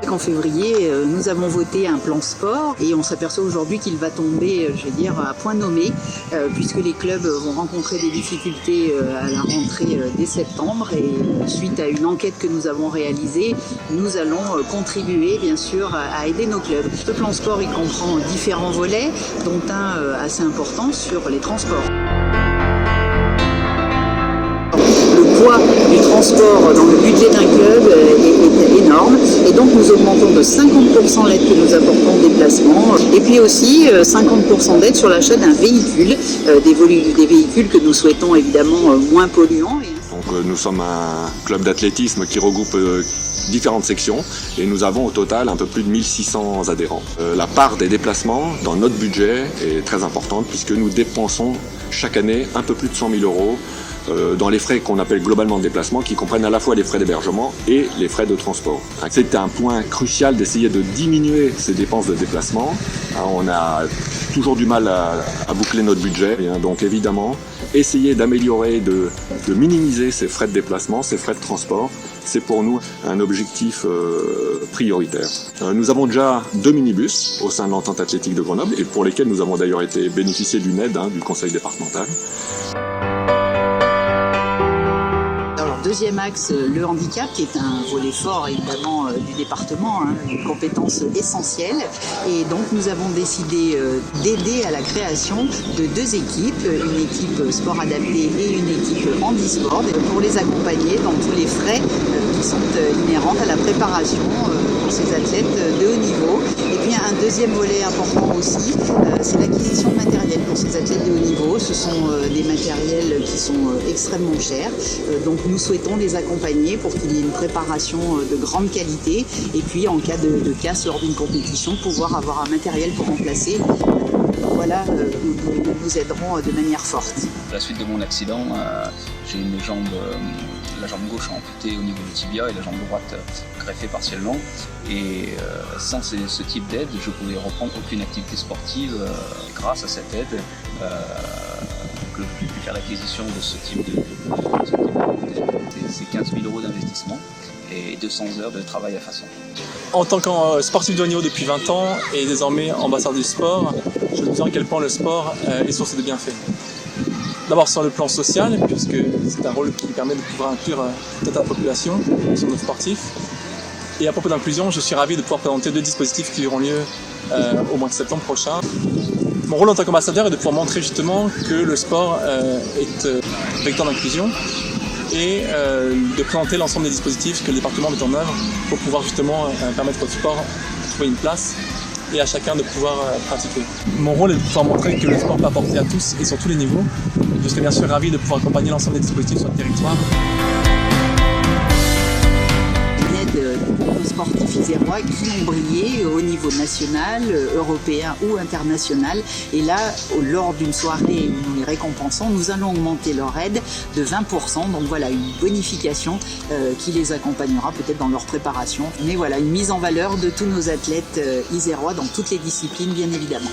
En février, nous avons voté un plan sport et on s'aperçoit aujourd'hui qu'il va tomber, à point nommé, puisque les clubs vont rencontrer des difficultés à la rentrée dès septembre et suite à une enquête que nous avons réalisée, nous allons contribuer bien sûr à aider nos clubs. Ce plan sport, il comprend différents volets, dont un assez important sur les transports. Le poids du transport dans le budget d'un club est énorme et donc nous augmentons de 50% l'aide que nous apportons au déplacement et puis aussi 50% d'aide sur l'achat d'un véhicule, des véhicules que nous souhaitons évidemment moins polluants. Donc nous sommes un club d'athlétisme qui regroupe différentes sections et nous avons au total un peu plus de 1600 adhérents. La part des déplacements dans notre budget est très importante puisque nous dépensons chaque année un peu plus de 100 000 € dans les frais qu'on appelle globalement de déplacement, qui comprennent à la fois les frais d'hébergement et les frais de transport. C'est un point crucial d'essayer de diminuer ces dépenses de déplacement. On a toujours du mal à boucler notre budget, donc évidemment, essayer d'améliorer, de minimiser ces frais de déplacement, ces frais de transport, c'est pour nous un objectif prioritaire. Nous avons déjà 2 minibus au sein de l'entente athlétique de Grenoble et pour lesquels nous avons d'ailleurs été bénéficier d'une aide du conseil départemental. Deuxième axe, le handicap, qui est un volet fort évidemment du département, une compétence essentielle. Et donc nous avons décidé d'aider à la création de 2 équipes, une équipe sport adapté et une équipe handisport, pour les accompagner dans tous les frais qui sont inhérents à la préparation pour ces athlètes de haut niveau. Et puis un deuxième volet important aussi, c'est l'acquisition de matériel pour ces athlètes de haut niveau. Ce sont des matériels qui sont extrêmement chers, donc nous souhaitons les accompagner pour qu'il y ait une préparation de grande qualité et puis en cas de casse lors d'une compétition, pouvoir avoir un matériel pour remplacer. Voilà, nous vous aiderons de manière forte. À la suite de mon accident, j'ai la jambe gauche amputée au niveau du tibia et la jambe droite greffée partiellement. Et sans ce type d'aide, je ne pouvais reprendre aucune activité sportive. Grâce à cette aide, que j'ai pu faire l'acquisition de ce type d'aide. C'est 15 000 € d'investissement et 200 heures de travail à façon. En tant que sportif de haut niveau depuis 20 ans et désormais ambassadeur du sport, je mesure à quel point le sport est source de bienfaits. D'abord sur le plan social, puisque c'est un rôle qui permet de pouvoir inclure toute la population sur nos sportifs. Et à propos d'inclusion, je suis ravi de pouvoir présenter 2 dispositifs qui auront lieu au mois de septembre prochain. Mon rôle en tant qu'ambassadeur est de pouvoir montrer justement que le sport est vecteur d'inclusion et de présenter l'ensemble des dispositifs que le département met en œuvre pour pouvoir justement permettre au sport de trouver une place et à chacun de pouvoir pratiquer. Mon rôle est de pouvoir montrer que le sport peut apporter à tous et sur tous les niveaux. Je serais bien sûr ravi de pouvoir accompagner l'ensemble des dispositifs sur le territoire. Nos sportifs isérois qui ont brillé au niveau national, européen ou international. Et là, lors d'une soirée où nous les récompensons, nous allons augmenter leur aide de 20%. Donc voilà, une bonification qui les accompagnera peut-être dans leur préparation. Mais voilà, une mise en valeur de tous nos athlètes isérois dans toutes les disciplines, bien évidemment.